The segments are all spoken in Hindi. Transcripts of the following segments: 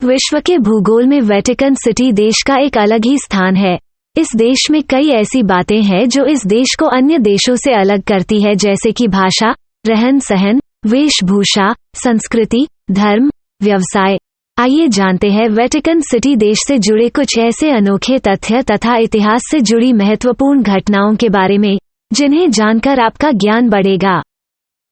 विश्व के भूगोल में वेटिकन सिटी देश का एक अलग ही स्थान है। इस देश में कई ऐसी बातें हैं जो इस देश को अन्य देशों से अलग करती है, जैसे कि भाषा, रहन सहन, वेशभूषा, संस्कृति, धर्म, व्यवसाय। आइए जानते हैं वेटिकन सिटी देश से जुड़े कुछ ऐसे अनोखे तथ्य तथा इतिहास से जुड़ी महत्वपूर्ण घटनाओं के बारे में, जिन्हें जानकर आपका ज्ञान बढ़ेगा।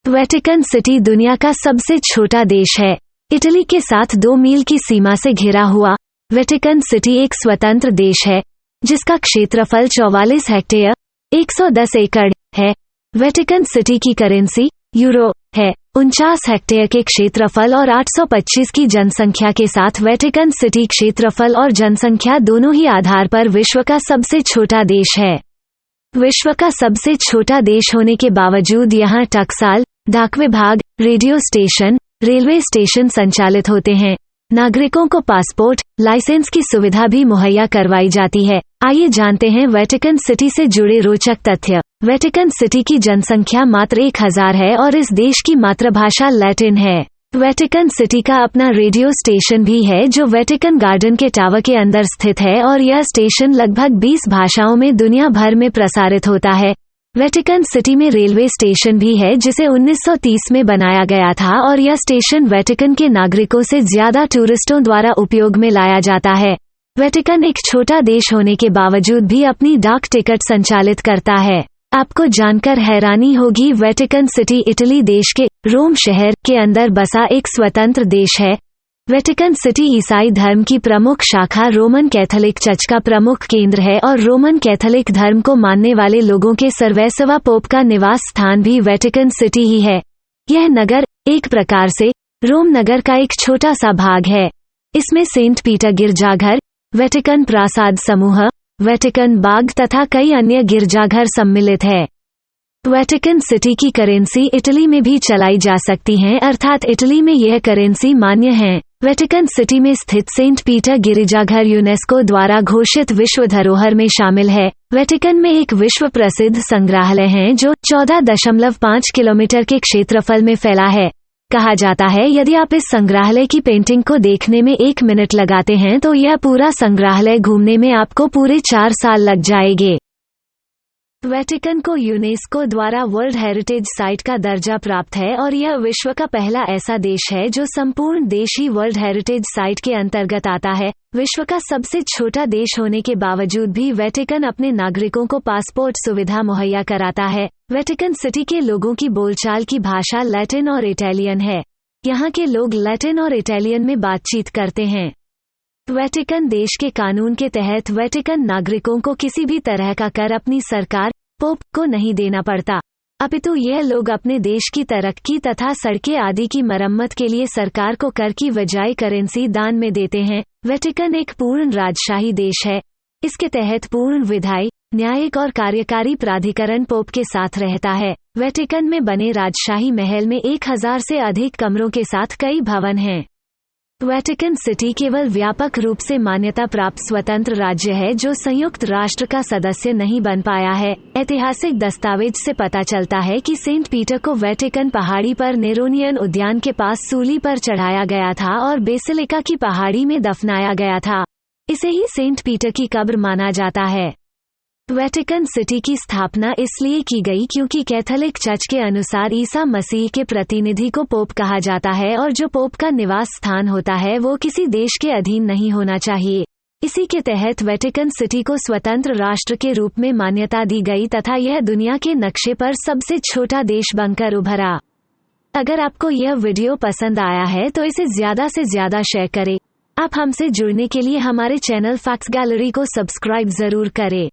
वेटिकन सिटी दुनिया का सबसे छोटा देश है। इटली के साथ 2 मील की सीमा से घिरा हुआ वेटिकन सिटी एक स्वतंत्र देश है, जिसका क्षेत्रफल 44 हेक्टेयर 110 एकड़ है। वेटिकन सिटी की करेंसी यूरो है। 49 हेक्टेयर के क्षेत्रफल और 825 की जनसंख्या के साथ वेटिकन सिटी क्षेत्रफल और जनसंख्या दोनों ही आधार पर विश्व का सबसे छोटा देश है। विश्व का सबसे छोटा देश होने के बावजूद यहाँ टकसाल, डाक विभाग, रेडियो स्टेशन, रेलवे स्टेशन संचालित होते हैं। नागरिकों को पासपोर्ट, लाइसेंस की सुविधा भी मुहैया करवाई जाती है। आइए जानते हैं वेटिकन सिटी से जुड़े रोचक तथ्य। वेटिकन सिटी की जनसंख्या मात्र 1000 है और इस देश की मातृभाषा लैटिन है। वेटिकन सिटी का अपना रेडियो स्टेशन भी है, जो वेटिकन गार्डन के टावर के अंदर स्थित है, और यह स्टेशन लगभग 20 भाषाओं में दुनिया भर में प्रसारित होता है। वेटिकन सिटी में रेलवे स्टेशन भी है, जिसे 1930 में बनाया गया था, और यह स्टेशन वेटिकन के नागरिकों से ज्यादा टूरिस्टों द्वारा उपयोग में लाया जाता है। वेटिकन एक छोटा देश होने के बावजूद भी अपनी डाक टिकट संचालित करता है। आपको जानकर हैरानी होगी, वेटिकन सिटी इटली देश के रोम शहर के अंदर बसा एक स्वतंत्र देश है। वेटिकन सिटी ईसाई धर्म की प्रमुख शाखा रोमन कैथोलिक चर्च का प्रमुख केंद्र है, और रोमन कैथोलिक धर्म को मानने वाले लोगों के सर्वैसवा पोप का निवास स्थान भी वेटिकन सिटी ही है। यह नगर एक प्रकार से रोम नगर का एक छोटा सा भाग है। इसमें सेंट पीटर गिरजाघर, वेटिकन प्रासाद समूह, वेटिकन बाग तथा कई अन्य गिरजाघर सम्मिलित है। वेटिकन सिटी की करेंसी इटली में भी चलाई जा सकती है, अर्थात इटली में यह करेंसी मान्य है। वेटिकन सिटी में स्थित सेंट पीटर गिरजाघर यूनेस्को द्वारा घोषित विश्व धरोहर में शामिल है। वेटिकन में एक विश्व प्रसिद्ध संग्रहालय है, जो 14.5 किलोमीटर के क्षेत्रफल में फैला है। कहा जाता है, यदि आप इस संग्रहालय की पेंटिंग को देखने में 1 मिनट लगाते हैं तो यह पूरा संग्रहालय घूमने में आपको पूरे 4 साल लग जाएंगे। वेटिकन को यूनेस्को द्वारा वर्ल्ड हेरिटेज साइट का दर्जा प्राप्त है, और यह विश्व का पहला ऐसा देश है जो संपूर्ण देश ही वर्ल्ड हेरिटेज साइट के अंतर्गत आता है। विश्व का सबसे छोटा देश होने के बावजूद भी वेटिकन अपने नागरिकों को पासपोर्ट सुविधा मुहैया कराता है। वेटिकन सिटी के लोगों की बोलचाल की भाषा लैटिन और इटालियन है। यहाँ के लोग लैटिन और इटालियन में बातचीत करते हैं। वेटिकन देश के कानून के तहत वेटिकन नागरिकों को किसी भी तरह का कर अपनी सरकार पोप को नहीं देना पड़ता, अपितु यह लोग अपने देश की तरक्की तथा सड़कें आदि की मरम्मत के लिए सरकार को कर की बजाय करेंसी दान में देते हैं। वेटिकन एक पूर्ण राजशाही देश है। इसके तहत पूर्ण विधायी, न्यायिक और कार्यकारी प्राधिकरण पोप के साथ रहता है। वेटिकन में बने राजशाही महल में 1000 से अधिक कमरों के साथ कई भवन हैं। वेटिकन सिटी केवल व्यापक रूप से मान्यता प्राप्त स्वतंत्र राज्य है जो संयुक्त राष्ट्र का सदस्य नहीं बन पाया है। ऐतिहासिक दस्तावेज से पता चलता है कि सेंट पीटर को वेटिकन पहाड़ी पर नेरोनियन उद्यान के पास सूली पर चढ़ाया गया था और बेसिलिका की पहाड़ी में दफनाया गया था। इसे ही सेंट पीटर की कब्र माना जाता है। वेटिकन सिटी की स्थापना इसलिए की गई क्योंकि कैथोलिक चर्च के अनुसार ईसा मसीह के प्रतिनिधि को पोप कहा जाता है, और जो पोप का निवास स्थान होता है वो किसी देश के अधीन नहीं होना चाहिए। इसी के तहत वेटिकन सिटी को स्वतंत्र राष्ट्र के रूप में मान्यता दी गई तथा यह दुनिया के नक्शे पर सबसे छोटा देश बनकर उभरा। अगर आपको यह वीडियो पसंद आया है तो इसे ज्यादा से ज्यादा शेयर करें। आप हमसे जुड़ने के लिए हमारे चैनल फैक्ट्स गैलरी को सब्सक्राइब जरूर करें।